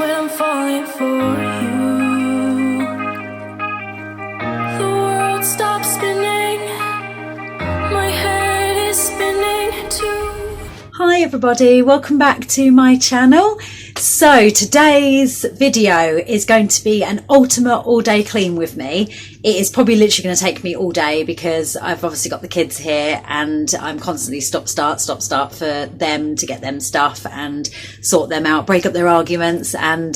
when I'm falling for you. The world stops spinning, my head is spinning too. Hi everybody, welcome back to my channel. So today's video is going to be an ultimate all-day clean with me. It is probably literally going to take me all day because I've obviously got the kids here and I'm constantly stop start for them to get them stuff and sort them out, break up their arguments and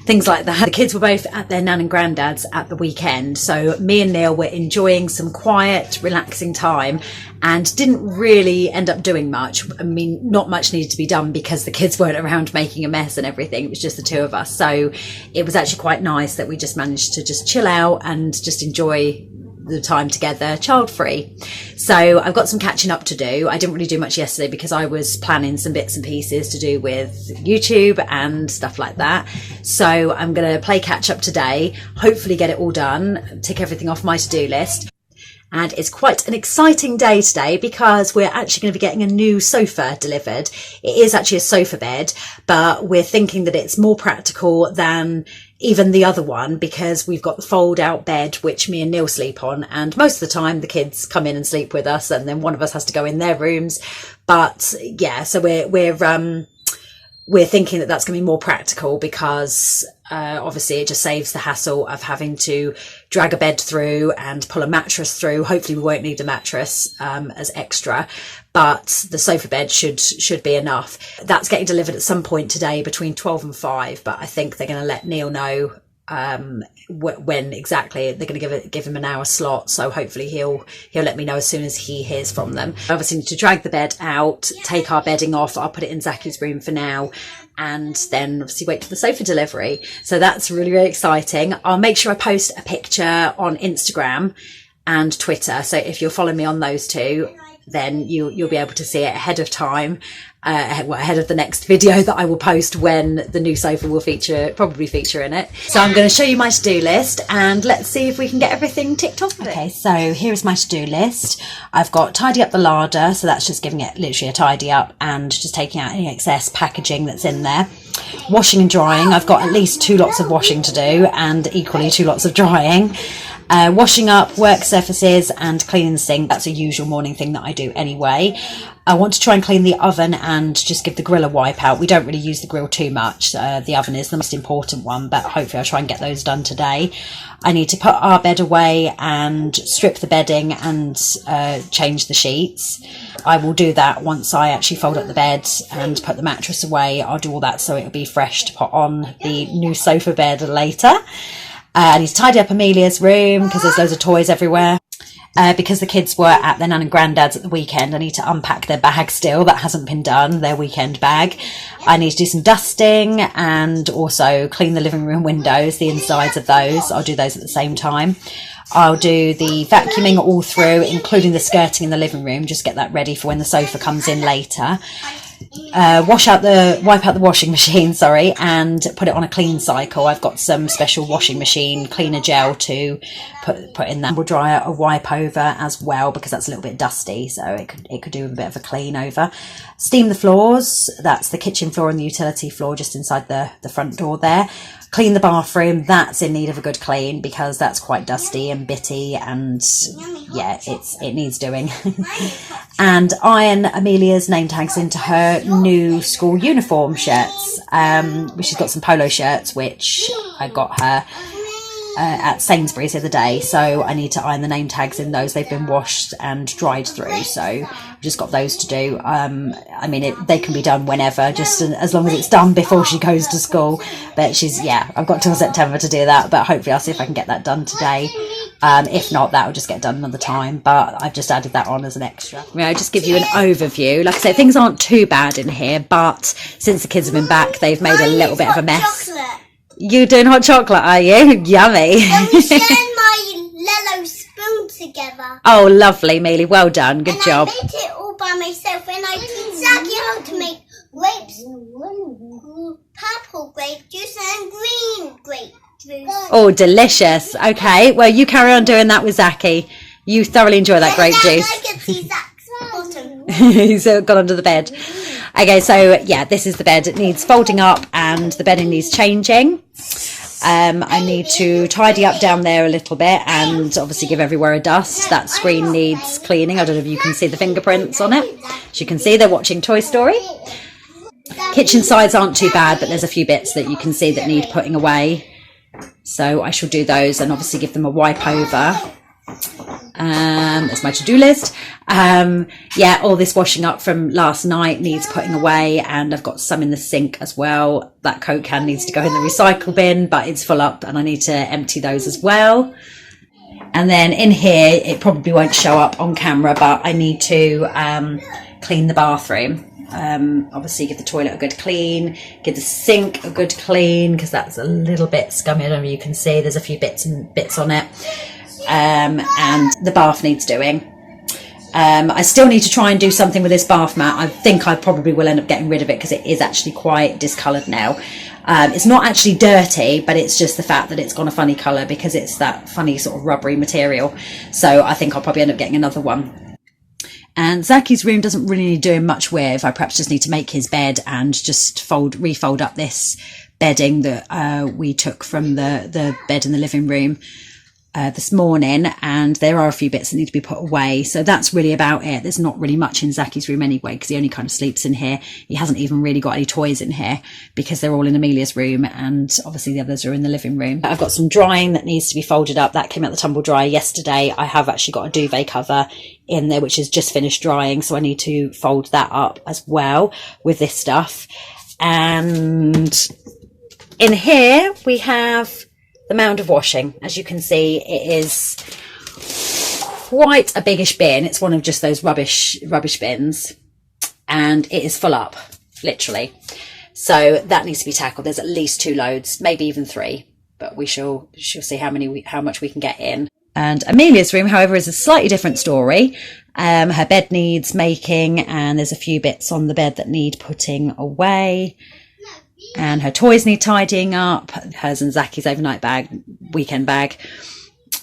things like that. The kids were both at their nan and granddad's at the weekend, so me and Neil were enjoying some quiet, relaxing time and didn't really end up doing much. I mean, not much needed to be done because the kids weren't around making a mess and everything. It was just the two of us. So it was actually quite nice that we just managed to just chill out and just enjoy the time together, child free. So I've got some catching up to do. I didn't really do much yesterday because I was planning some bits and pieces to do with YouTube and stuff like that. So I'm going to play catch up today, hopefully get it all done, tick everything off my to-do list. And it's quite an exciting day today because we're actually going to be getting a new sofa delivered. It is actually a sofa bed, but we're thinking that it's more practical than even the other one because we've got the fold out bed which me and Neil sleep on, and most of the time the kids come in and sleep with us and then one of us has to go in their rooms. But yeah, so we're thinking that that's going to be more practical because obviously it just saves the hassle of having to drag a bed through and pull a mattress through. Hopefully we won't need a mattress as extra, but the sofa bed should be enough. That's getting delivered at some point today between 12 and 5, but I think they're going to let Neil know when exactly. They're going to give him an hour slot, so hopefully he'll let me know as soon as he hears from them. I obviously need to drag the bed out, take our bedding off. I'll put it in Zacky's room for now, and then obviously wait for the sofa delivery. So that's really, really exciting. I'll make sure I post a picture on Instagram and Twitter, so if you'll follow me on those two, then you'll be able to see it ahead of time, ahead of the next video that I will post when the new sofa will probably feature in it. So I'm going to show you my to-do list and let's see if we can get everything ticked off. Okay, so here's my to-do list. I've got tidy up the larder, so that's just giving it literally a tidy up and just taking out any excess packaging that's in there. Washing and drying, I've got at least 2 lots of washing to do and equally 2 lots of drying. Washing up work surfaces and cleaning the sink. That's a usual morning thing that I do anyway. I want to try and clean the oven and just give the grill a wipe out. We don't really use the grill too much. The oven is the most important one, but hopefully I'll try and get those done today. I need to put our bed away and strip the bedding and change the sheets. I will do that once I actually fold up the bed and put the mattress away. I'll do all that so it'll be fresh to put on the new sofa bed later. I need to tidy up Amelia's room because there's loads of toys everywhere. Because the kids were at their nan and granddad's at the weekend, I need to unpack their bag still. That hasn't been done, their weekend bag. I need to do some dusting and also clean the living room windows, the insides of those. I'll do those at the same time. I'll do the vacuuming all through, including the skirting in the living room, just get that ready for when the sofa comes in later. Wipe out the washing machine, and put it on a clean cycle. I've got some special washing machine cleaner gel to put in that. We'll dry a wipe over as well because that's a little bit dusty, so it could do a bit of a clean over. Steam the floors, that's the kitchen floor and the utility floor just inside the front door there. Clean the bathroom, that's in need of a good clean because that's quite dusty and bitty and yeah, it needs doing. And iron Amelia's name tags into her new school uniform shirts. She's got some polo shirts which I got her at Sainsbury's the other day, so I need to iron the name tags in those. They've been washed and dried through, so I've just got those to do. I mean, they can be done whenever, just as long as it's done before she goes to school. But I've got till September to do that, but hopefully I'll see if I can get that done today. If not, that will just get done another time, but I've just added that on as an extra. I'll just give you an overview. Like I say, things aren't too bad in here, but since the kids have been back, they've made a little bit of a mess. Chocolate. You doing hot chocolate, are you? Yummy. I'm sharing my Lello spoon together. Oh, lovely, Mealy. Well done. Good job. I made it all by myself, and I taught Zachy how to make grapes, purple grape juice and green grape juice. Oh, delicious. Okay, well, you carry on doing that with Zachy. You thoroughly enjoy that grape juice. I can see Zach's bottom. He's gone under the bed. Okay, so yeah, this is the bed. It needs folding up and the bedding needs changing. I need to tidy up down there a little bit and obviously give everywhere a dust. That screen needs cleaning. I don't know if you can see the fingerprints on it. As you can see, they're watching Toy Story. Kitchen sides aren't too bad, but there's a few bits that you can see that need putting away. So I shall do those and obviously give them a wipe over. That's my to-do list. Yeah, all this washing up from last night needs putting away, and I've got some in the sink as well. That Coke can needs to go in the recycle bin, but it's full up and I need to empty those as well. And then in here, it probably won't show up on camera, but I need to clean the bathroom. Obviously give the toilet a good clean, give the sink a good clean, because that's a little bit scummy. I don't know if you can see, there's a few bits on it. And the bath needs doing. I still need to try and do something with this bath mat. I think I probably will end up getting rid of it because it is actually quite discoloured now. It's not actually dirty, but it's just the fact that it's gone a funny colour because it's that funny sort of rubbery material. So I think I'll probably end up getting another one. And Zaki's room doesn't really need doing much with. I perhaps just need to make his bed and just refold up this bedding that we took from the bed in the living room this morning, and there are a few bits that need to be put away. So that's really about it. There's not really much in Zaki's room anyway, because he only kind of sleeps in here. He hasn't even really got any toys in here because they're all in Amelia's room, and obviously the others are in the living room. I've got some drying that needs to be folded up. That came out the tumble dryer yesterday. I have actually got a duvet cover in there which is just finished drying, so I need to fold that up as well with this stuff. And in here we have the mound of washing. As you can see, it is quite a biggish bin. It's one of just those rubbish bins, and it is full up, literally. So that needs to be tackled. There's at least 2 loads, maybe even 3, but we shall see how much we can get in. And Amelia's room, however, is a slightly different story. Her bed needs making, and there's a few bits on the bed that need putting away. And her toys need tidying up. Hers and Zaki's overnight weekend bag,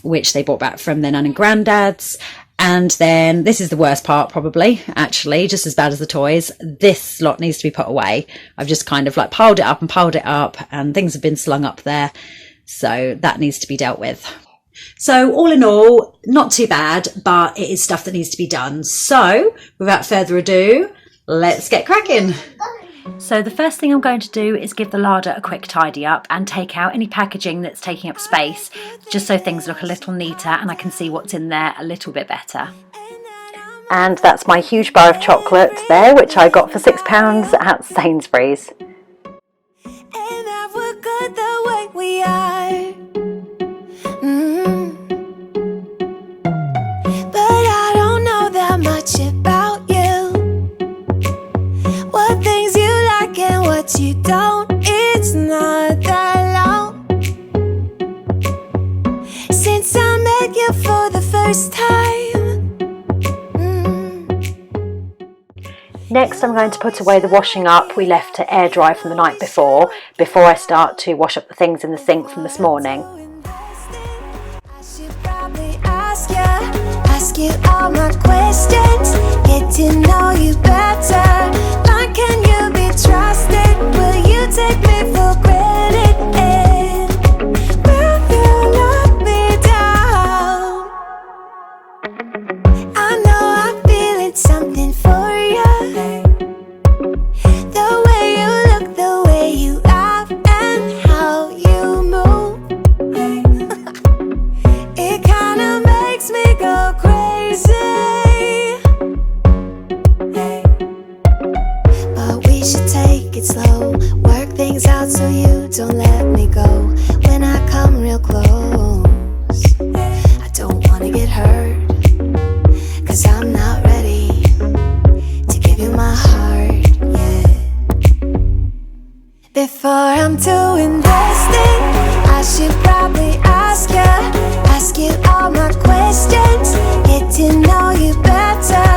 which they brought back from their nan and granddad's. And then this is the worst part, probably, actually, just as bad as the toys. This lot needs to be put away. I've just kind of like piled it up, and things have been slung up there. So that needs to be dealt with. So all in all, not too bad, but it is stuff that needs to be done. So without further ado, let's get cracking. So the first thing I'm going to do is give the larder a quick tidy up and take out any packaging that's taking up space, just so things look a little neater and I can see what's in there a little bit better. And that's my huge bar of chocolate there, which I got for £6 at Sainsbury's. And that we're good the way we are. But I don't know that much about you. What things you like and what you don't, it's not that long since I met you for the first time. Next, I'm going to put away the washing up we left to air dry from the night before I start to wash up the things in the sink from this morning. I should probably ask you all my questions, get to know you better. Like, can you be trusted? Will you take me for granted? And will you let me down? I know I'm feeling something for you. The way you look, the way you laugh, and how you move. It kinda makes me go crazy. But we should take it slow, work things out so you don't let me go. When I come real close, I don't wanna get hurt, 'cause I'm not ready to give you my heart yet. Before I'm too invested, I should probably ask you all my questions, get to know you better.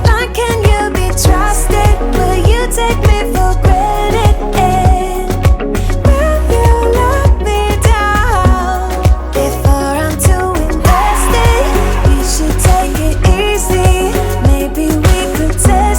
Like, can you be trusted? Will you take me for granted? And will you let me down? Before I'm too invested, you should take it easy. Maybe we could test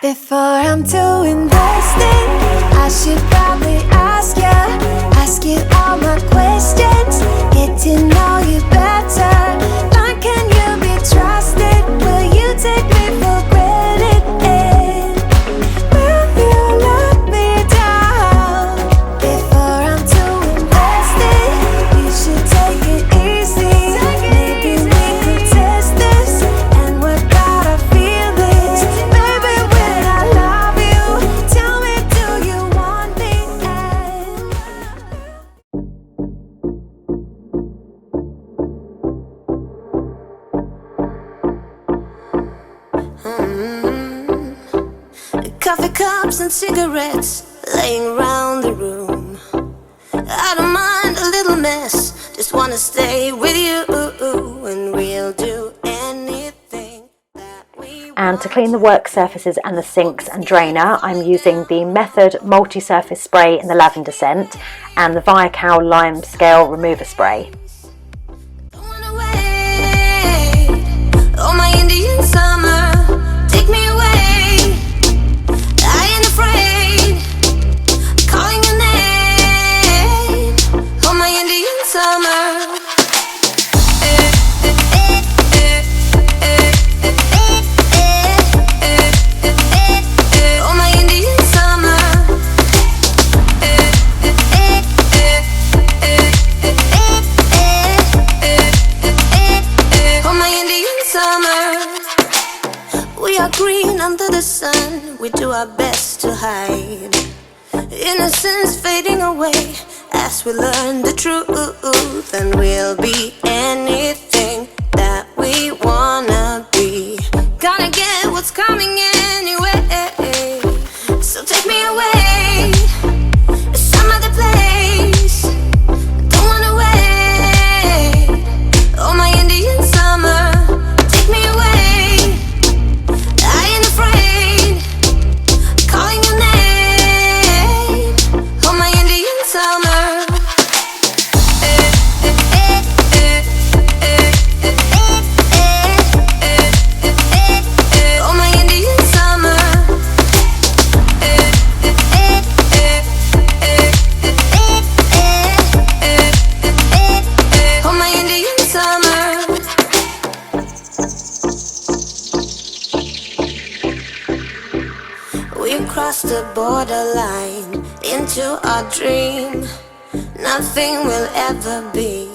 Before I'm too invested, I should probably ask you all my questions, get to know you better. Like, can you be trusted? Will you take me for granted? And will you let me down? Before I'm too invested, you should take it easy. Maybe we could test this and work out our feelings. Baby, when I love you, tell me, do you want me? Coffee cups and cigarettes laying around the room. I don't mind a little mess, just wanna stay with you, and we'll do anything that we want. And to clean the work surfaces and the sinks and drainer, I'm using the Method multi-surface spray in the lavender scent and the Viacal lime scale remover spray. Don't wanna wait. Oh, my Indian summer, take me away. I ain't afraid, calling your name. Oh, my Indian summer. Oh, my Indian summer. Oh, my Indian summer. We are green under the sun, we do our best to hide. Innocence fading away as we learn the truth, and we'll be anything that we wanna be. Gonna get what's coming anyway, so take me away to some other place. Don't wanna wait. Oh, my Indian summer, take me away. I ain't afraid, calling your name. Oh, my Indian summer. Oh, my Indian summer. Oh, my Indian summer. We crossed the borderline into our dream. Nothing will ever be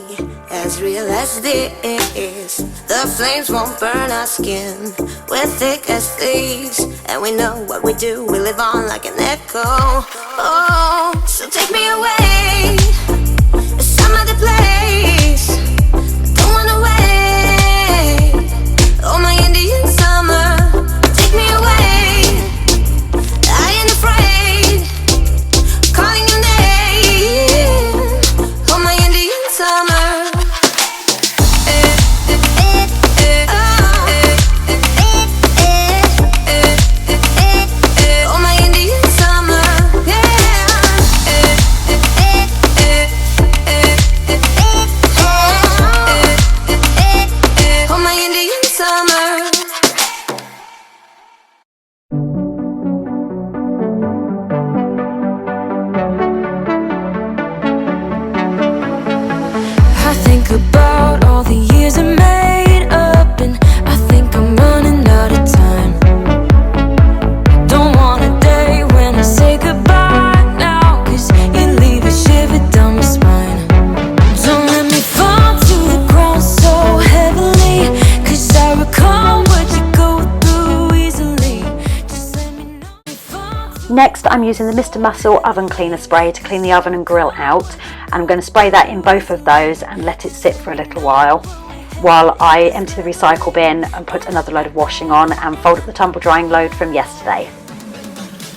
as real as this. The flames won't burn our skin. We're thick as thieves, and we know what we do. We live on like an echo. Oh, so take me away to some other place. Don't wanna wait. Oh, my Indian summer, take me away. I ain't afraid, calling your name. Oh, my Indian summer. Oh, my Indian summer, yeah. Oh, my Indian summer. I think about all the years I made up, and I think I'm running out of time. Don't want a day when I say goodbye now, 'cause you leave a shiver down my spine. Don't let me fall to the ground so heavily, 'cause I recall what you go through easily. Just let me know. Next, I'm using the Mr. Muscle oven cleaner spray to clean the oven and grill out, and I'm going to spray that in both of those and let it sit for a little while I empty the recycle bin and put another load of washing on and fold up the tumble drying load from yesterday.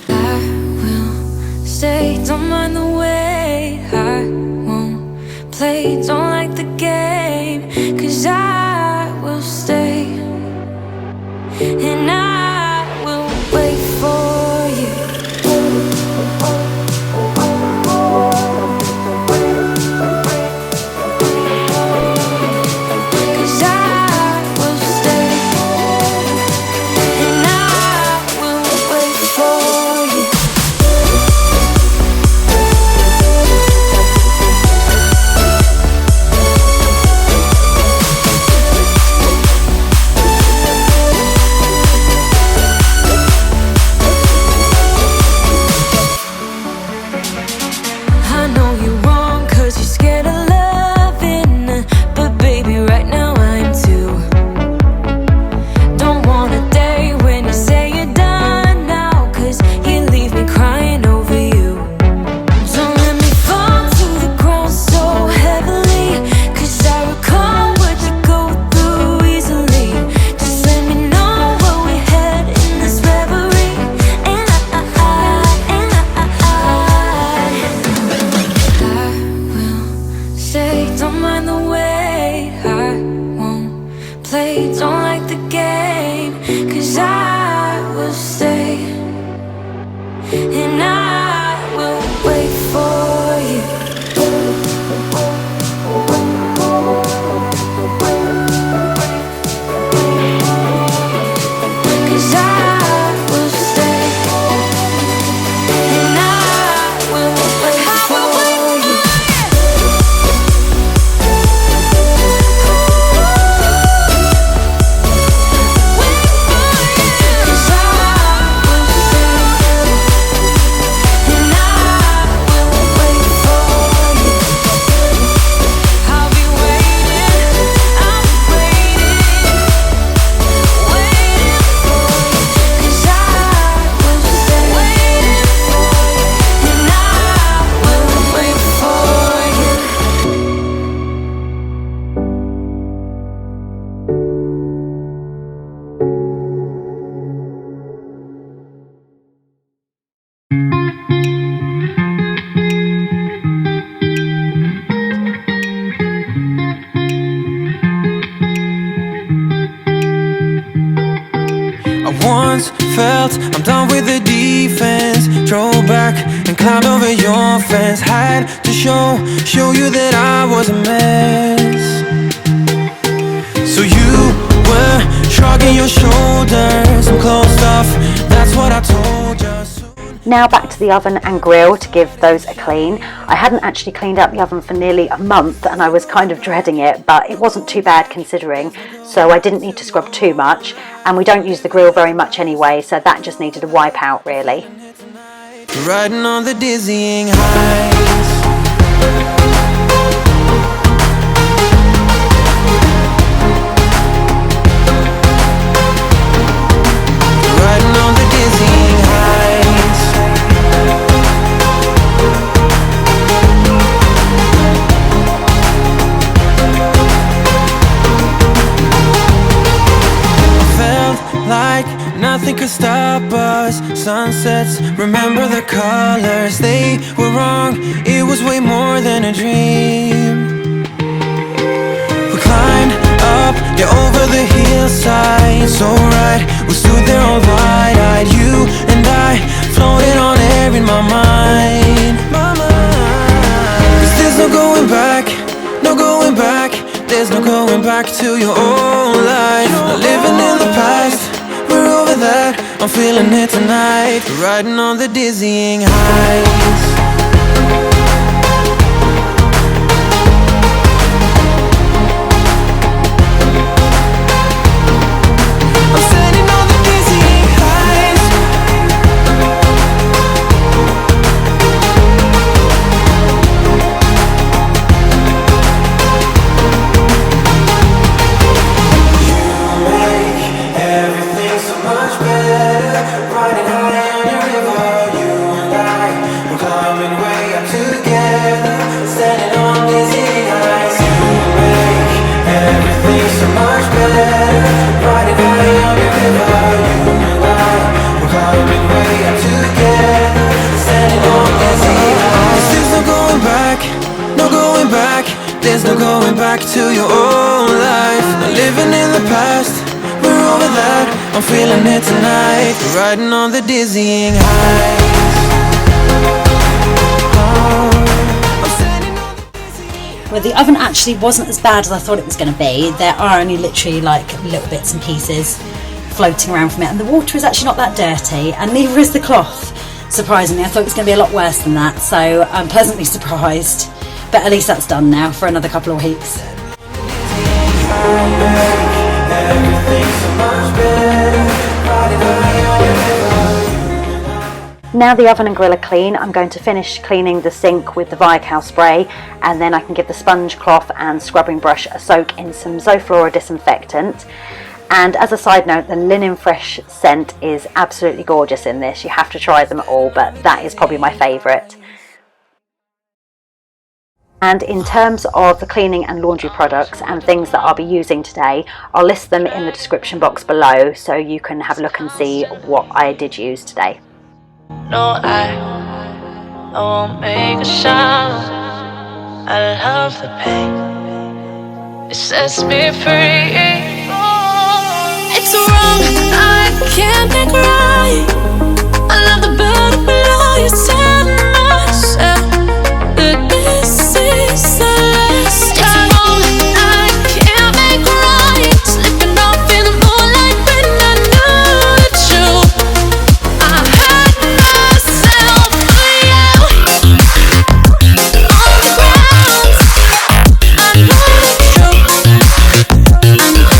I will stay, don't mind the wait. I won't play, don't like the game, 'cause I will stay, and I will wait for you. Cause I will stay, and I will wait. once felt. I'm done with the defense. Drove back and climbed over your fence. Had to show you that I was a mess. So you were shrugging your shoulders. I'm closed off, that's what I told you. Now back to the oven and grill to give those a clean. I hadn't actually cleaned out the oven for nearly a month and I was kind of dreading it, but it wasn't too bad considering, so I didn't need to scrub too much, and we don't use the grill very much anyway, so that just needed a wipe out really. Riding on the dizzying heights. Riding on the dizzying heights. Felt like nothing could stop us. Sunsets, remember the colors. They were wrong, it was way more than a dream. We climbed up, yeah, over the hillside. So right, we stood there all wide-eyed. You and I floated on air in my mind. 'Cause there's no going back, no going back. There's no going back to your old life. Not living in the past, we're over that. I'm feeling it tonight. Riding on the dizzying heights. I'm standing on the dizzying heights. Everything so much better. Riding high on your river, you and I, we're climbing way up together. Standing on dizzy heights. You make everything so much better. Riding high on your river, you and I, we're climbing way up together. Standing on dizzy heights. There's no going back, no going back. There's no going back to your old life. Not living in the past, we're over that. I'm feeling it tonight. Riding on the dizzying heights. I'm standing on the dizzying. Well, the oven actually wasn't as bad as I thought it was going to be. There are only literally like little bits and pieces floating around from it, and the water is actually not that dirty, and neither is the cloth. Surprisingly, I thought it was going to be a lot worse than that, so I'm pleasantly surprised. But at least that's done now for another couple of weeks. Now the oven and grill are clean, I'm going to finish cleaning the sink with the Viacal spray, and then I can give the sponge cloth and scrubbing brush a soak in some Zoflora disinfectant. And as a side note, the Linen Fresh scent is absolutely gorgeous in this. You have to try them all, but that is probably my favourite. And in terms of the cleaning and laundry products and things that I'll be using today, I'll list them in the description box below so you can have a look and see what I did use today. No, I won't make a sound. I love the pain, it sets me free. It's wrong, I can't make right. I love the bird below you, tell myself that this is the last time. It's wrong, I can't make right. Slipping off in the moonlight when I knew the truth. I hurt myself for you. On the ground, I know the truth. I know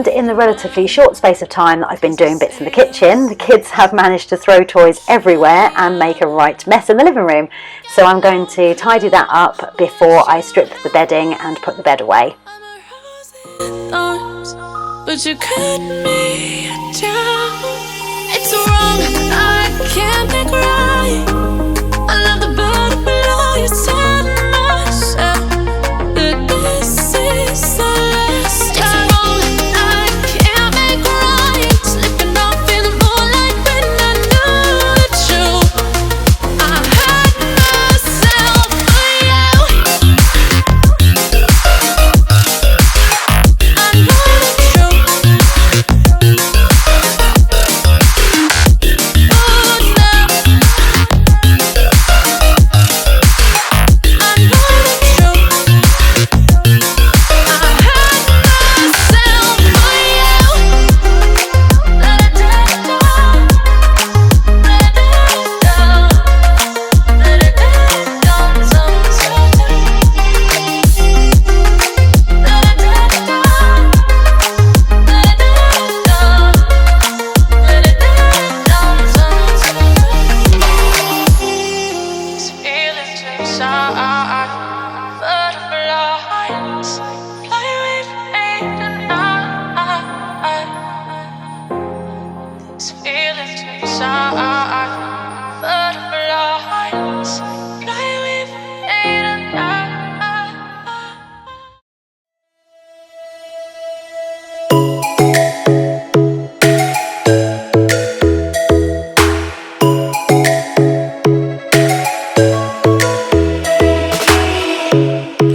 And in the relatively short space of time that I've been doing bits in the kitchen, the kids have managed to throw toys everywhere and make a right mess in the living room. So I'm going to tidy that up before I strip the bedding and put the bed away. But you cut me down. It's wrong, I can't make right. I love the bottom below you, telling myself that this is the last time. It's wrong, I can't make right. Slipping off in the moonlight when I knew the truth. I hurt myself for you. I know the truth.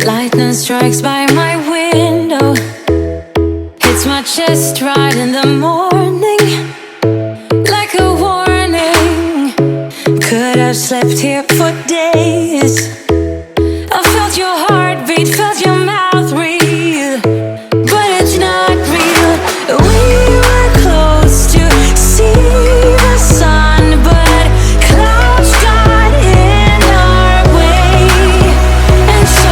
Lightning strikes by my window, hits my chest right in the morning, like a warning. Could have slept here for days. I felt your heartbeat, felt your mouth breathe, but it's not real. We were close to see the sun, but clouds got in our way, and so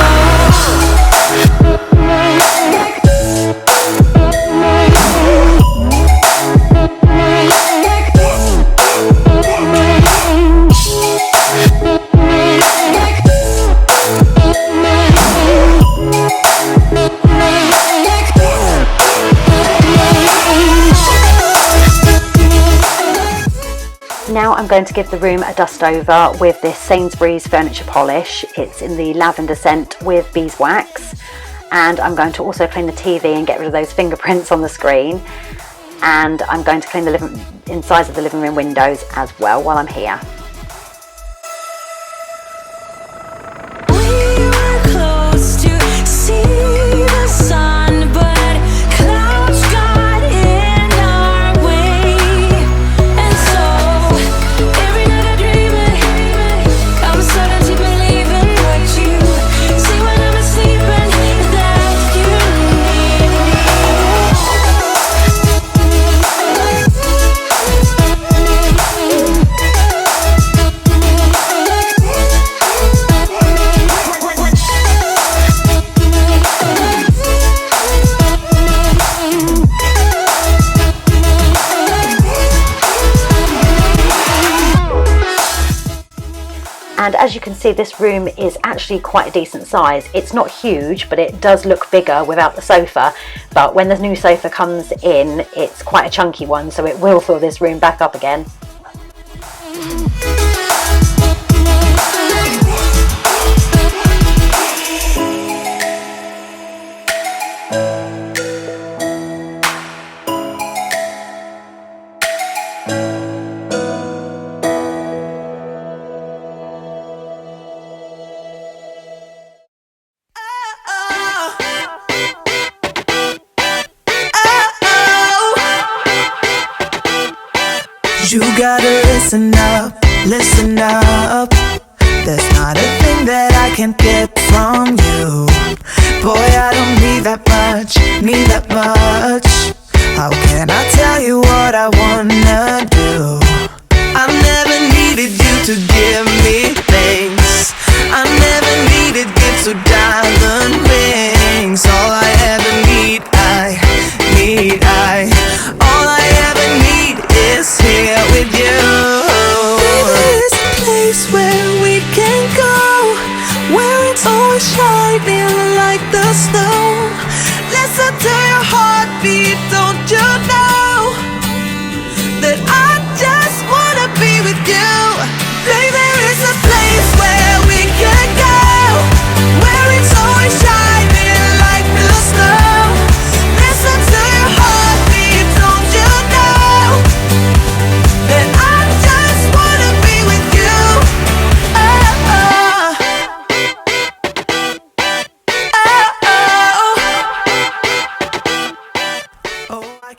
Now I'm going to give the room a dust over with this Sainsbury's furniture polish. It's in the lavender scent with beeswax. And I'm going to also clean the TV and get rid of those fingerprints on the screen. And I'm going to clean the insides of the living room windows as well while I'm here. And as you can see, this room is actually quite a decent size. It's not huge, but it does look bigger without the sofa. But when the new sofa comes in, it's quite a chunky one, so it will fill this room back up again. You gotta listen up, listen up. There's not a thing that I can't get from you. Boy, I don't need that much, need that much. How can I tell you what I wanna do? I never needed you to give me things. I never needed gifts or diamond rings. All I ever need, I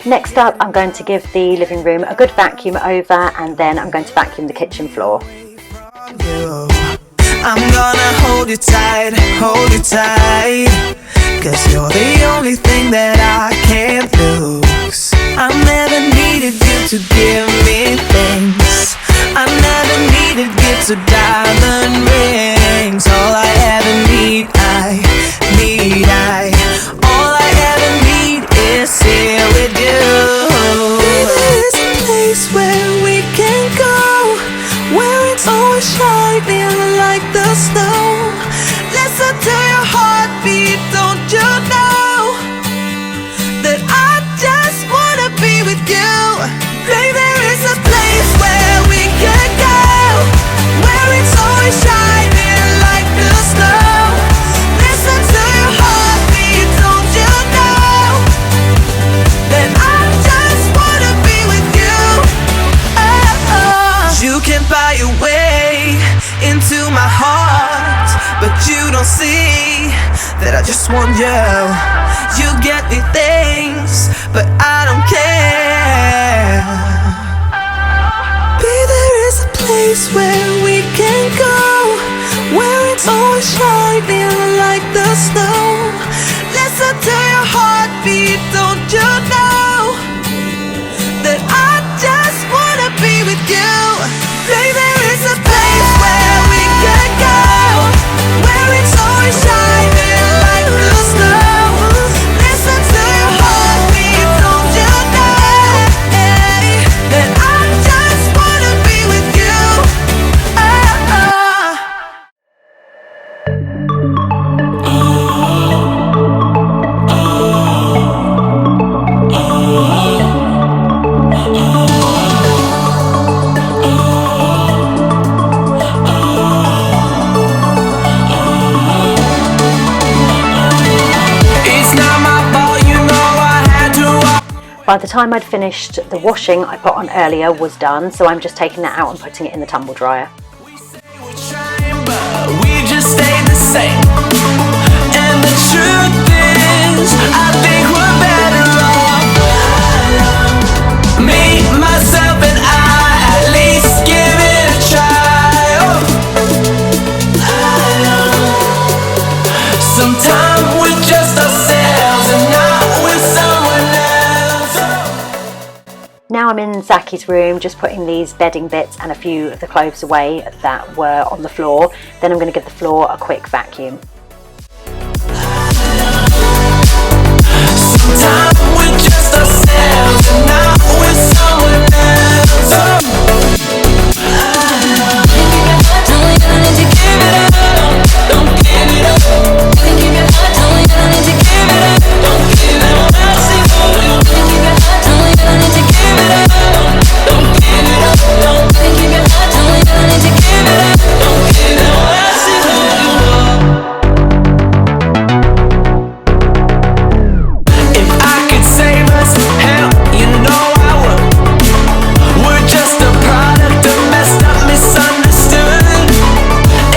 Next up, I'm going to give the living room a good vacuum over, and then I'm going to vacuum the kitchen floor. I'm gonna hold you tight, 'cause you're the only thing that I can't lose. I never needed you to give me things. I never needed gifts or diamond rings. All I ever need, all I ever need is here with you. There's a place where we can go, where it's always shining like the snow. Listen to your heartbeat, don't you know that I just wanna be with you? Baby, there is a place where we can go, where it's always shining like the snow. Listen to your heartbeat, don't you know that I just wanna be with you? You can buy your way into my heart, but you don't see that I just want you. You get me things, but I don't care. Baby, there is a place where we can go, where it's always shining like the snow. Listen to your heartbeat, don't you know that I just wanna be with you? Baby, there is a place where we can go, where it's always shining like the snow. Listen to your heartbeat, don't you know that I just wanna be with you? By the time I'd finished, the washing I put on earlier was done, so I'm just taking that out and putting it in the tumble dryer. We just stay the same, and the truth is, I think we're better off. Me, myself, and I, at least give it a try. Sometimes we're just ourselves and not with someone else. Now I'm in Zaki's room, just putting these bedding bits and a few of the clothes away that were on the floor. Then I'm going to give the floor a quick vacuum. Sometimes we're just ourselves and not with someone else. Don't give it up. Think you got hot, don't you don't need to give it up. Don't give it up. Think you got hot, don't you don't need to give it up. Don't give it up. Think you got hot, don't you don't need to give it up. Don't give it up. I see who you are. If I could save us, hell, you know I would. We're just a product of messed up, misunderstood.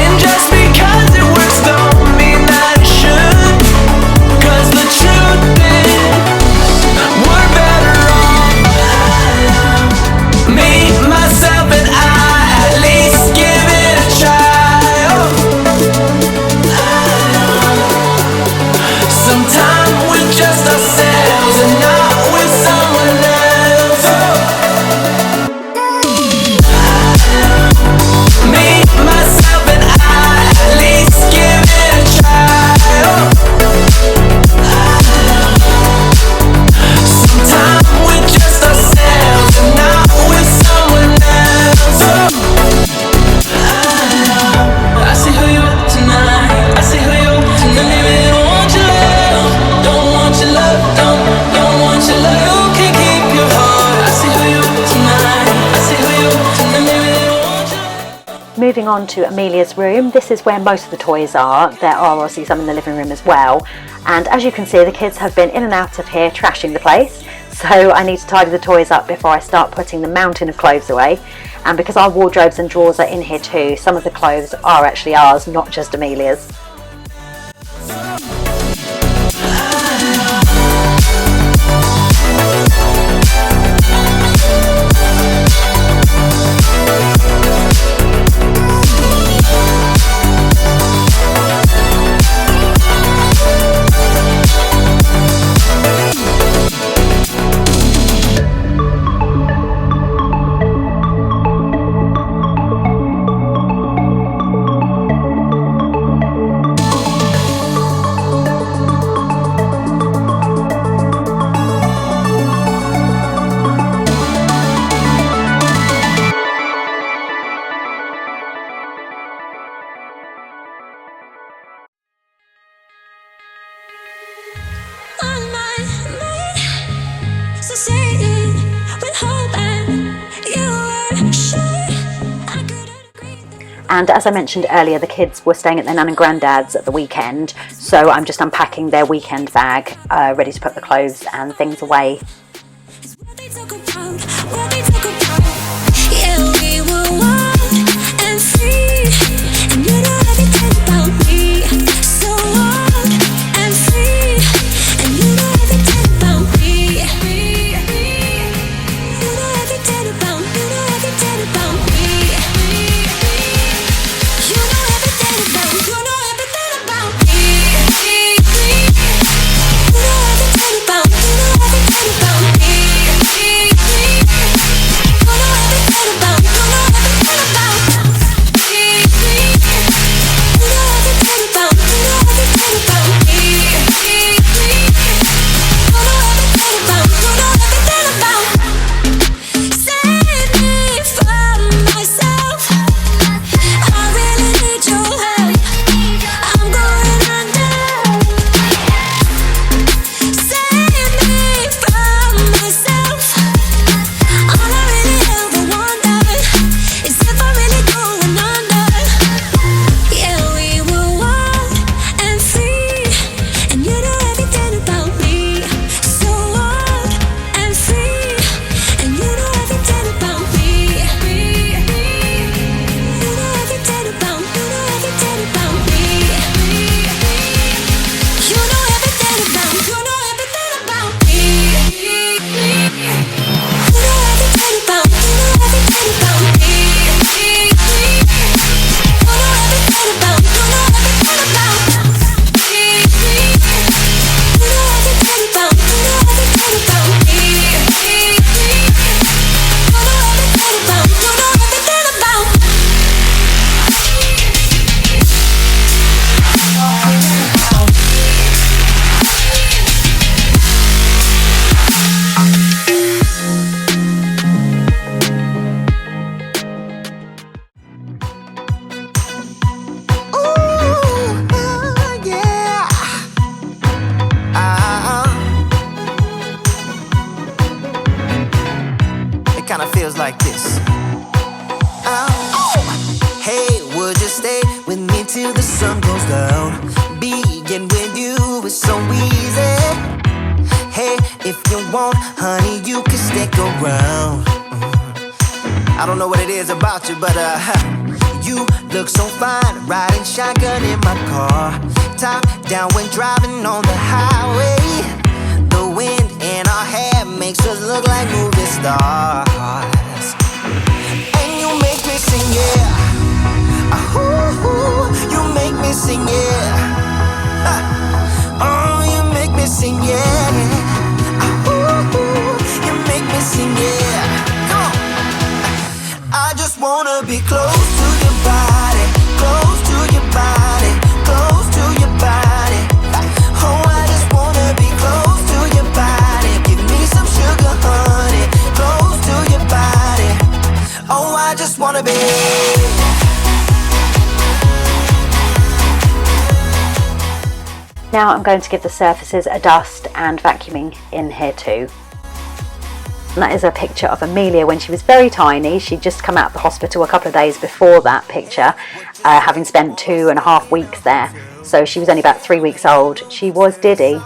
And just because it works don't mean that it should. 'Cause the truth is, we're better off. Me, myself, and I, at least give it a try. Sometimes we're just ourselves and not with someone else. Me, myself, and I, at least give it a try. Sometimes we're just ourselves and not with someone else. I see who you are tonight. I see who you are tonight. Maybe they don't want your love. Don't want your love. Don't want your love. You can keep your heart. I see who you are tonight. I see who you are tonight. Maybe they don't want your love. Moving on to Amelia's room, this is where most of the toys are. There are obviously some in the living room as well. And as you can see, the kids have been in and out of here trashing the place. So I need to tidy the toys up before I start putting the mountain of clothes away. And because our wardrobes and drawers are in here too, some of the clothes are actually ours, not just Amelia's. And as I mentioned earlier, the kids were staying at their nan and granddad's at the weekend, so I'm just unpacking their weekend bag, ready to put the clothes and things away. Kinda feels like this. Oh, hey, would you stay with me till the sun goes down? Being with you is so easy. Hey, if you want, honey, you can stick around. I don't know what it is about you, but you look so fine, riding shotgun in my car, top down when driving on the highway. The wind in our hair makes us look like movie stars. And you make me sing, yeah. Ooh, you make me sing, yeah. Oh, you make me sing, yeah. Ooh, you make me sing, yeah. Come on. I just wanna be close to your body, close to your body, close to your body. Oh, I just wanna be close to your body. Give me some sugar, honey, close to your body. Oh, I just wanna be. Now I'm going to give the surfaces a dust and vacuuming in here too. And that is a picture of Amelia when she was very tiny. She'd just come out of the hospital a couple of days before that picture, having spent 2.5 weeks there. So she was only about 3 weeks old. She was Diddy.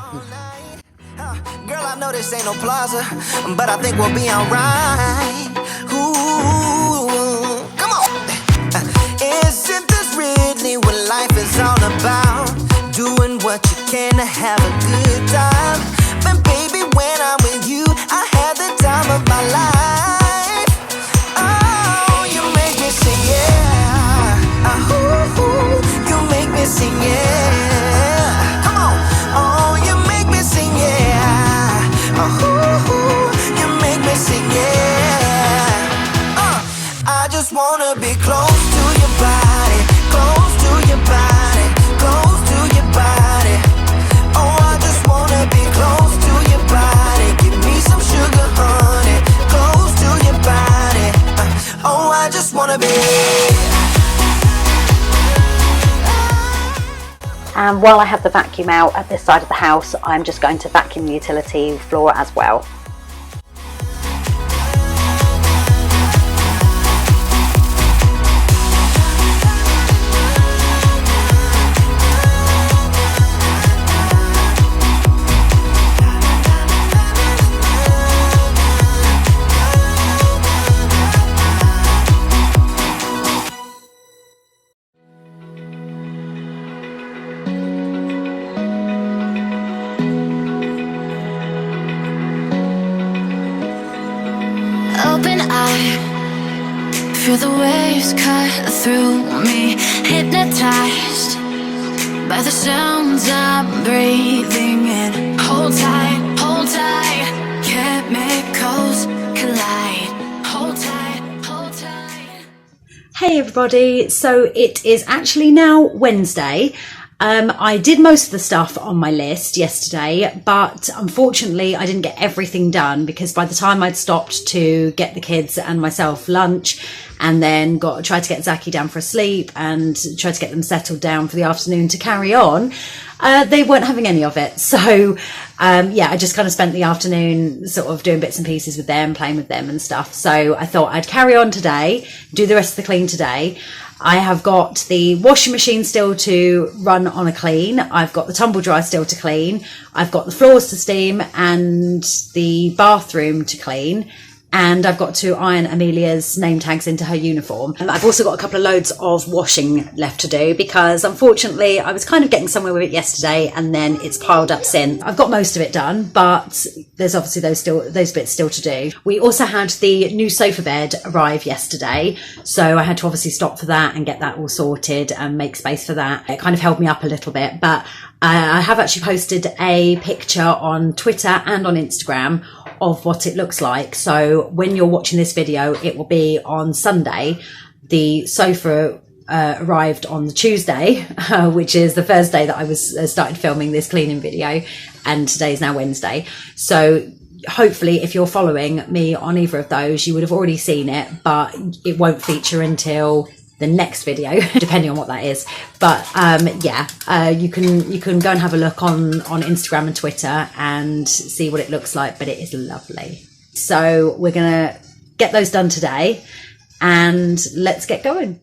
Girl, I know this ain't no plaza, but I think we'll be alright. Ooh, come on. Isn't this really what life is all about? Doing what you can to have a good time. But baby, when I'm with you, I have the time of my life. Oh, you make me sing, yeah. Ooh, you make me sing, yeah. Come on. Oh, you make me sing, yeah. Ooh, you make me sing, yeah. I just wanna be close to your body, close to your body, close to your body. Oh, I just wanna be close to your body. Give me some sugar, honey, close to your body. Oh, I just wanna be. And while I have the vacuum out at this side of the house, I'm just going to vacuum the utility floor as well. Feel the waves cut through me, hypnotized by the sounds I'm breathing in. Hold tight, hold tight. Chemicals collide. Hold tight, hold tight. Hey everybody, so it is actually now Wednesday. I did most of the stuff on my list yesterday, but unfortunately I didn't get everything done because by the time I'd stopped to get the kids and myself lunch and then tried to get Zaki down for a sleep and tried to get them settled down for the afternoon to carry on, they weren't having any of it. So yeah, I just kind of spent the afternoon sort of doing bits and pieces with them, playing with them and stuff. So I thought I'd carry on today, do the rest of the clean today. I have got the washing machine still to run on a clean. I've got the tumble dryer still to clean. I've got the floors to steam and the bathroom to clean. And I've got to iron Amelia's name tags into her uniform. I've also got a couple of loads of washing left to do because unfortunately I was kind of getting somewhere with it yesterday and then it's piled up since. I've got most of it done, but there's obviously those bits still to do. We also had the new sofa bed arrive yesterday, so I had to obviously stop for that and get that all sorted and make space for that. It kind of held me up a little bit, but I have actually posted a picture on Twitter and on Instagram of what it looks like. So when you're watching this video, it will be on Sunday. The sofa arrived on the Tuesday, which is the first day that I started filming this cleaning video, and today is now Wednesday. So hopefully if you're following me on either of those, you would have already seen it, but it won't feature until the next video, depending on what that is. But yeah, you can go and have a look on Instagram and Twitter and see what it looks like, but it is lovely. So we're gonna get those done today and let's get going.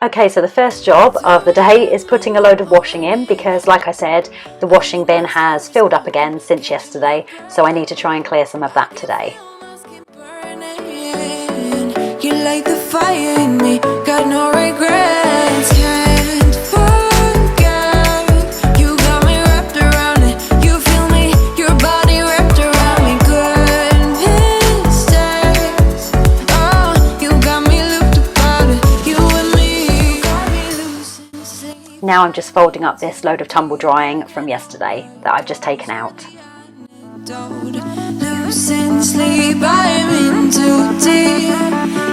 Okay, so the first job of the day is putting a load of washing in because, like I said, the washing bin has filled up again since yesterday, so I need to try and clear some of that today. You light the fire in me, got no regrets. Can't forget, you got me wrapped around it. You feel me, your body wrapped around me. Good mistakes, oh, you got me looped about it. You and me, you got me loose and sleep. Now I'm just folding up this load of tumble drying from yesterday that I've just taken out. Loose in sleep, I'm in too deep.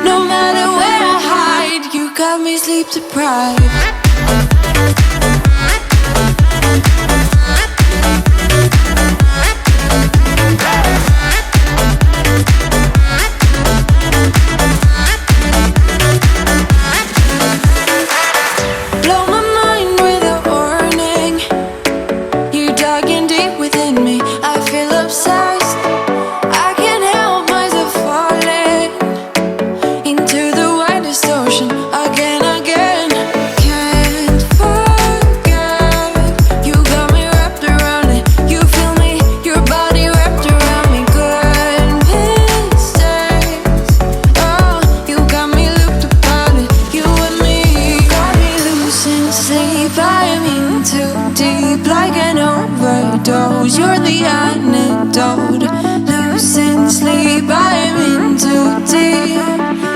No matter where I hide, you got me sleep deprived. Blow my mind without warning. You digging deep within me. I feel obsessed. I can't help myself falling into the widest ocean again. Can't forget, you got me wrapped around it. You feel me, your body wrapped around me. Good mistakes, oh, you got me looped about it. You and me, you got me losing sleep. I'm in too deep, like an overdose. You're the antidote. Losing sleep, I'm in too deep.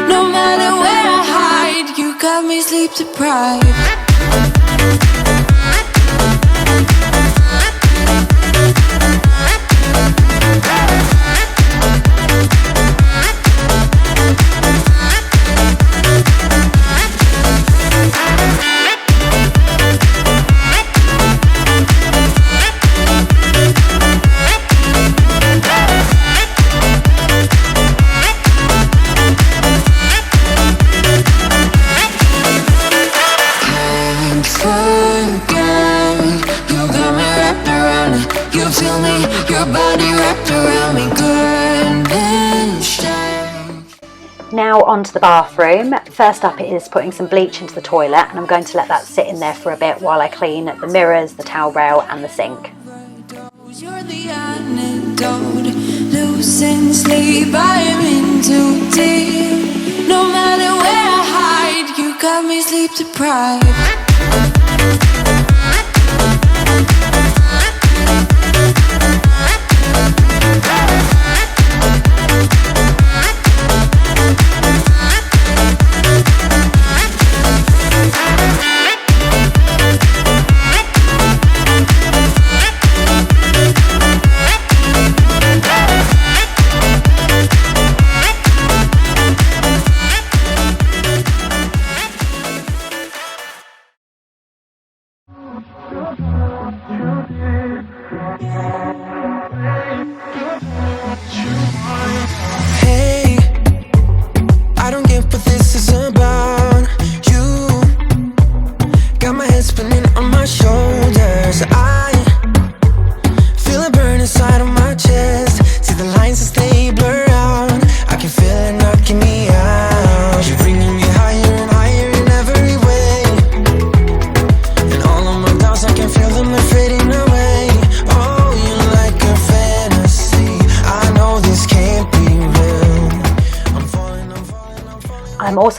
No matter where I hide, you got me sleep deprived. Now onto the bathroom. First up is putting some bleach into the toilet, and I'm going to let that sit in there for a bit while I clean the mirrors, the towel rail and the sink. You're the antidote. Losing sleep, I'm in too deep. No matter where I hide, you got me sleep deprived.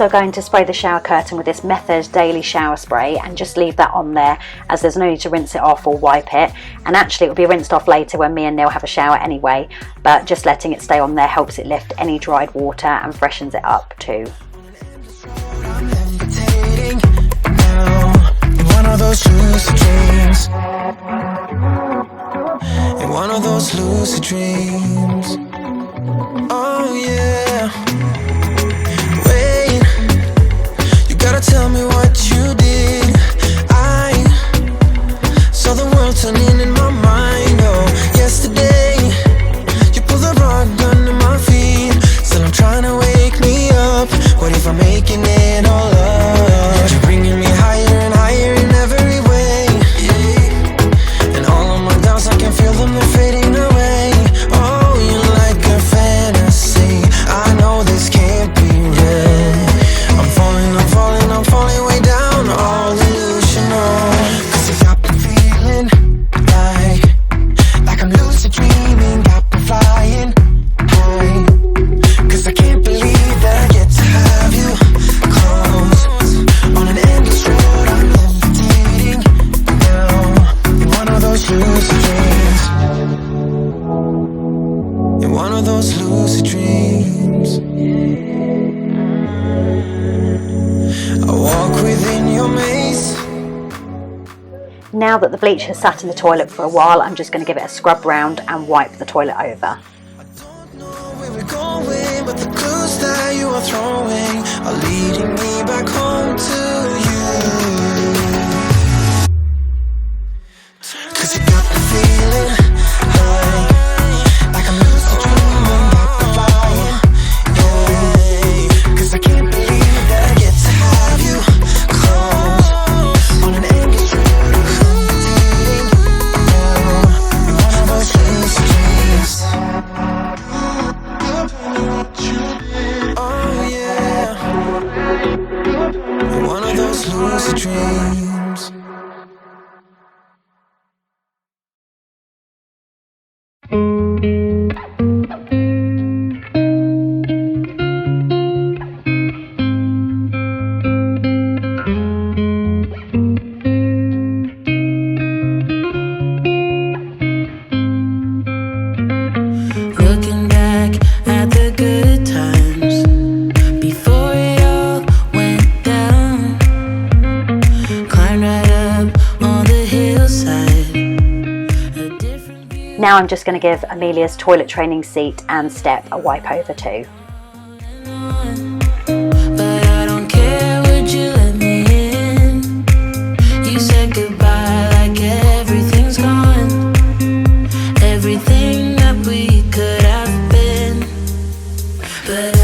also going to spray the shower curtain with this Method Daily Shower Spray and just leave that on there, as there's no need to rinse it off or wipe it, and actually it will be rinsed off later when me and Neil have a shower anyway, but just letting it stay on there helps it lift any dried water and freshens it up too. One of those lucid dreams. In one of those lucid dreams. Oh yeah. Wait, you gotta tell me what you did. I saw the world turning in my mind. Oh, yesterday you pulled the rug under my feet. Still I'm trying to wake me up. What if I'm making it all up? You're bringing me higher and higher in every way, yeah. And all of my doubts, I can feel them, they're fading away. Oh, you're like a fantasy. I know this can't be real. I'm falling, I'm falling, I'm falling way down, all illusional. 'Cause I got me feeling like I'm lucid dreaming, got me flying high. 'Cause I can't believe that I get to have you close on an endless road. I'm levitating now in one of those lucid dreams. In one of those lucid dreams. I walk within your maze. Now that the bleach has sat in the toilet for a while, I'm just going to give it a scrub round and wipe the toilet over. Where we're going, but the clues that you are throwing are leading me back home to you. 'Cause you got the feeling like I'm lucid dreaming, got me flying, yeah. 'Cause I can't believe that I get to have you close on an endless road. I'm levitating now in one of those lucid dreams. Oh yeah, in one of those lucid dreams. Looking back at the good times before it all went down. Climbed right up on the hillside. A different view. Now I'm just going to give Amelia's toilet training seat and step a wipe over too. But I don't care, would you let me in? You said goodbye like everything's gone. Everything that we could have been. But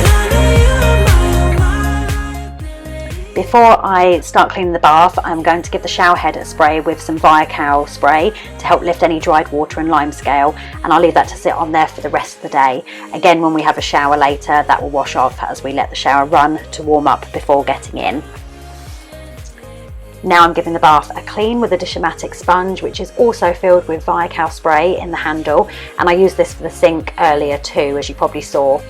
I know you are my Before I start cleaning the bath, I'm going to give the shower head a spray with some Viacal spray to help lift any dried water and lime scale, and I'll leave that to sit on there for the rest of the day. Again, when we have a shower later, that will wash off as we let the shower run to warm up before getting in. Now I'm giving the bath a clean with a Dishmatic sponge, which is also filled with Viacal spray in the handle, and I used this for the sink earlier too, as you probably saw.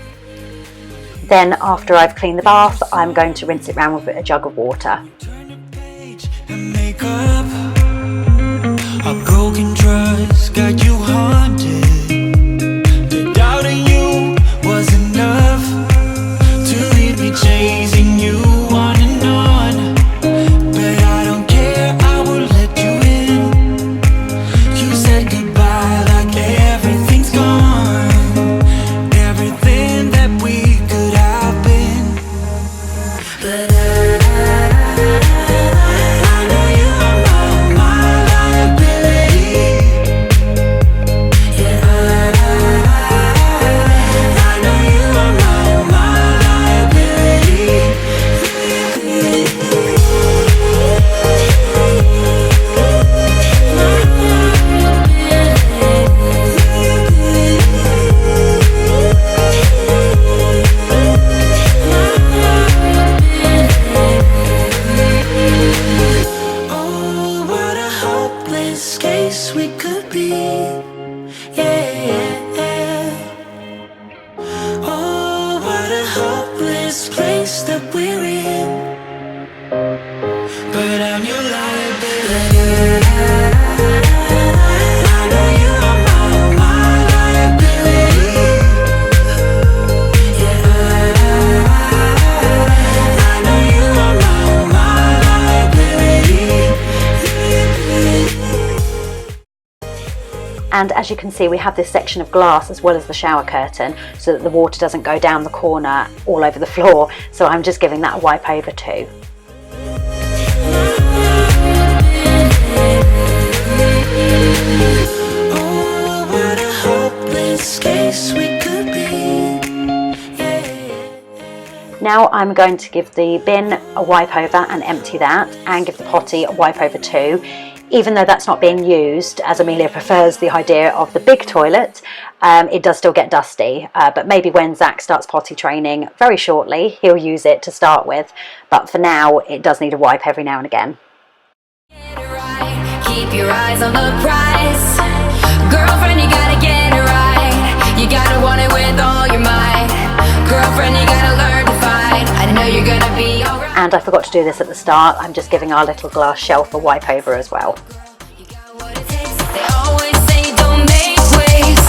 Then after I've cleaned the bath, I'm going to rinse it round with a jug of water. Turn the page and make up. A broken trust got you haunted. The doubt in you was enough to leave me chasing you on and on. But I don't care, I will let you in. You said goodbye like everything's gone. Everything that we could have been. But I know you are my liability. Yeah, but I'm your liability. I know you are my liability. Yeah, I know you are my liability. And as you can see, we have this section of glass as well as the shower curtain so that the water doesn't go down the corner all over the floor. So I'm just giving that a wipe over too. Oh, what a hopeless case we could be. Now I'm going to give the bin a wipe over and empty that, and give the potty a wipe over too. Even though that's not being used, as Amelia prefers the idea of the big toilet, it does still get dusty. But maybe when Zach starts potty training very shortly, he'll use it to start with. But for now, it does need a wipe every now and again. Keep your eyes on the prize. Girlfriend, you gotta get it right. You gotta want it with all your might. Girlfriend, you gotta learn to fight. I know you're gonna be alright. And I forgot to do this at the start. I'm just giving our little glass shelf a wipe over as well. You got what it takes. They always say don't make waves.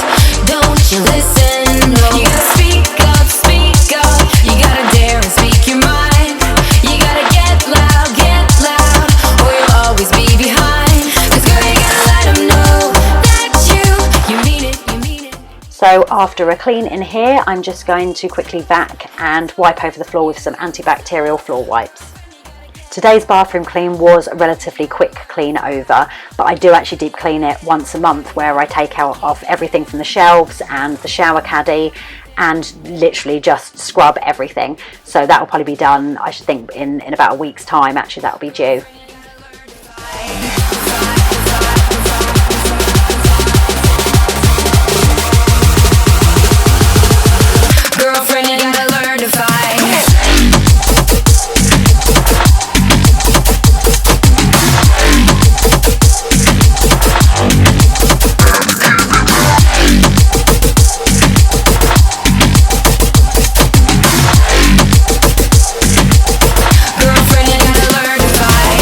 Don't you listen? No. You gotta speak up. You gotta dare and speak your mind. You gotta get loud, or you'll always be behind. 'Cause girl, you gotta let them know that you mean it. So after a clean in here, I'm just going to quickly vac and wipe over the floor with some antibacterial floor wipes. Today's bathroom clean was a relatively quick clean over, but I do actually deep clean it once a month, where I take out off everything from the shelves and the shower caddy and literally just scrub everything. So that will probably be done, I should think, in about a week's time. Actually, that will be due. Girlfriend, you gotta learn to fight. Girlfriend, you gotta learn to fight.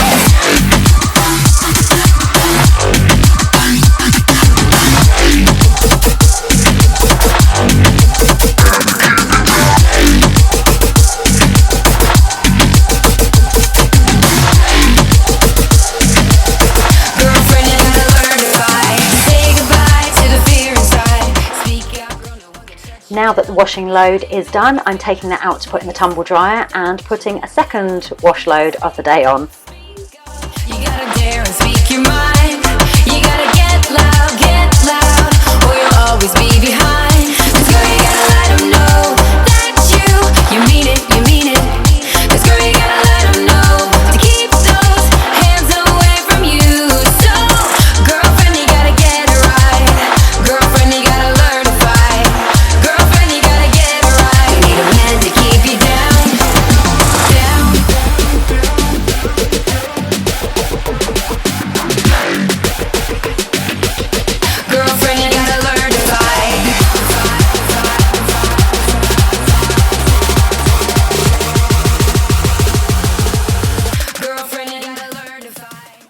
Girlfriend, you gotta learn to fight. Say goodbye to the fear inside. Speak out, girl, no one can touch. Now that the washing load is done, I'm taking that out to put in the tumble dryer and putting a second wash load of the day on. You gotta dare and speak your mind. You gotta get loud, or you'll always be behind. 'Cause girl, you gotta let them know that you mean it. 'Cause girl, you gotta let them know to keep those hands away from you. So, girlfriend, you gotta get it right. Girlfriend, you gotta learn to fight. Girlfriend, you gotta get it right. You need a man to keep you down. Girlfriend, you gotta learn to fight. Girlfriend, you gotta learn to fight.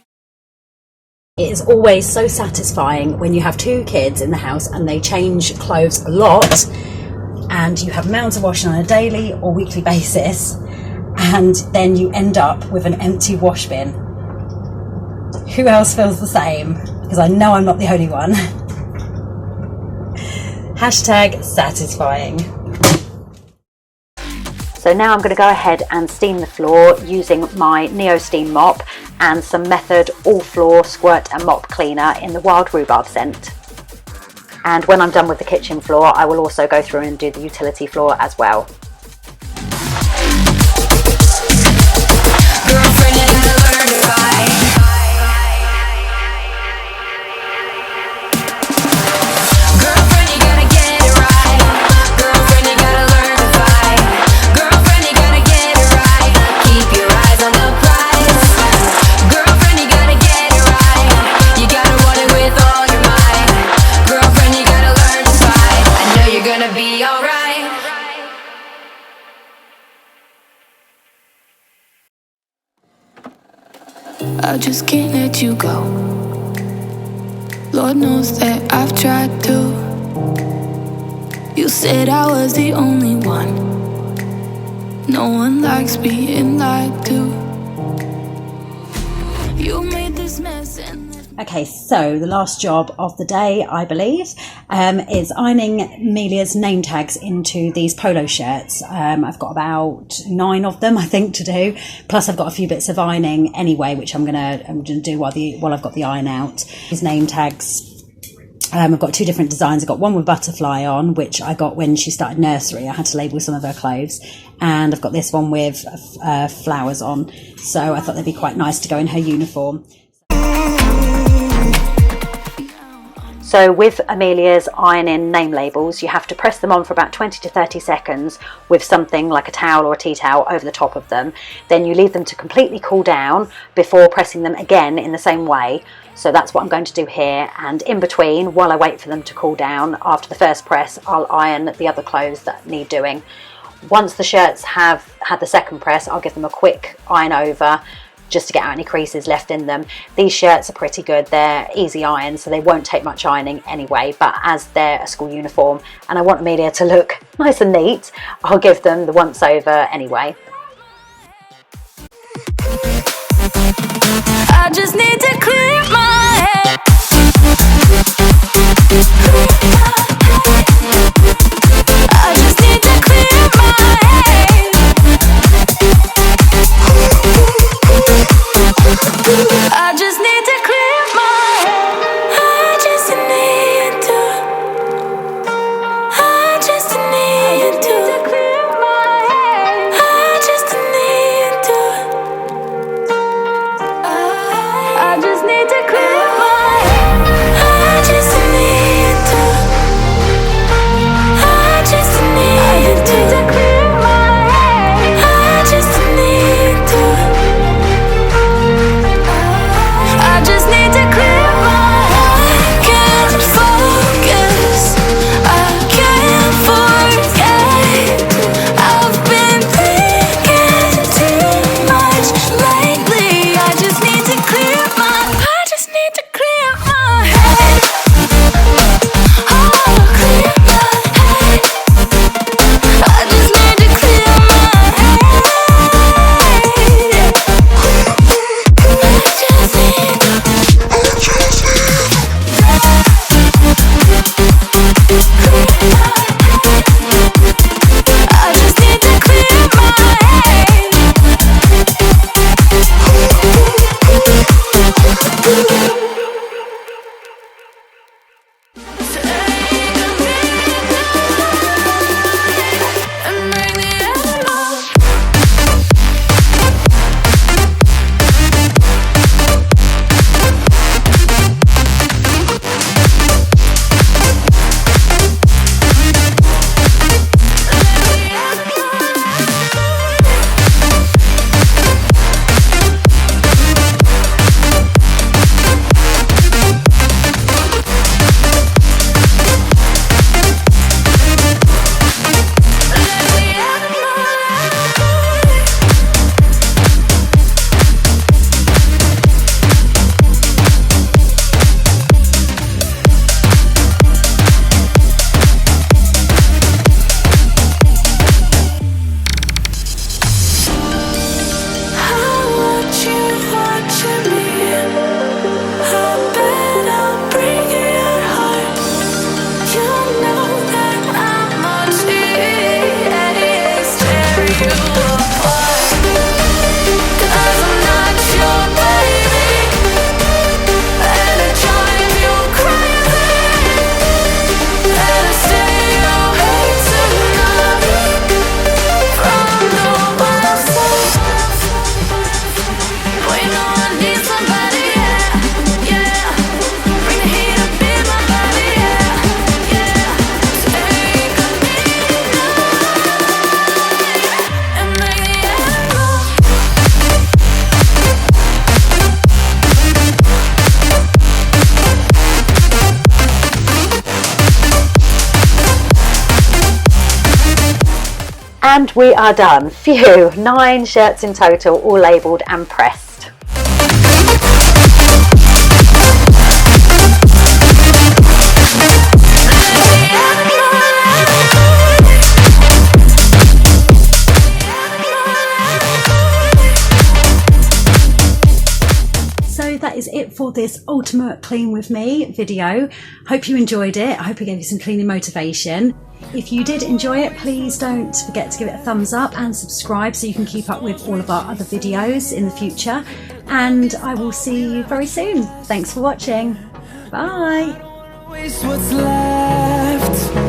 It is always so satisfying when you have two kids in the house and they change clothes a lot, and you have mounds of washing on a daily or weekly basis, and then you end up with an empty wash bin. Who else feels the same? Because I know I'm not the only one. Hashtag satisfying. So now I'm going to go ahead and steam the floor using my Neo Steam mop and some Method All Floor Squirt and Mop Cleaner in the Wild Rhubarb scent. And when I'm done with the kitchen floor, I will also go through and do the utility floor as well. Girlfriend, you gotta learn to fight. Girlfriend, you gotta get it right. Girlfriend, you gotta learn to fight. Girlfriend, you gotta get it right. Keep your eyes on the prize. Girlfriend, you gotta get it right. You gotta want it with all your might. Girlfriend, you gotta learn to fight. I know you're gonna be alright. I just can't let you go. Lord knows that I've tried to. You said I was the only one. No one likes being lied to. You made this mess and Okay, so the last job of the day, I believe, is ironing Amelia's name tags into these polo shirts. I've got about 9 of them, I think, to do. Plus, I've got a few bits of ironing anyway, which I'm gonna do while I've got the iron out. These name tags. I've got 2 different designs. I've got one with butterfly on, which I got when she started nursery. I had to label some of her clothes. And I've got this one with flowers on. So I thought they'd be quite nice to go in her uniform. So with Amelia's iron-in name labels, you have to press them on for about 20 to 30 seconds with something like a towel or a tea towel over the top of them. Then you leave them to completely cool down before pressing them again in the same way. So that's what I'm going to do here. And in between, while I wait for them to cool down, after the first press, I'll iron the other clothes that need doing. Once the shirts have had the second press, I'll give them a quick iron over, just to get out any creases left in them. These shirts are pretty good. They're easy iron, so they won't take much ironing anyway, but as they're a school uniform and I want Amelia to look nice and neat, I'll give them the once over anyway. I just need to clear my head. I just need to clear my head. I just need to clear my head. I just need to. I just need to clear my head. I just need to. I just need to clear my head. I just need to. I just need to clear my head. I just need to. I just need to clear my head. Can't focus. I can't forget. I've been thinking too much lately. I just need to clear my. I just need to clear my head. Oh, clear my head. I just need to clear my head. I just need to clear my head. And bring the animals. And we are done. Phew, 9 shirts in total, all labelled and pressed. for this ultimate clean with me video. Hope you enjoyed it. I hope it gave you some cleaning motivation. If you did enjoy it, please don't forget to give it a thumbs up and subscribe so you can keep up with all of our other videos in the future. And I will see you very soon. Thanks for watching. Bye. Waste what's left.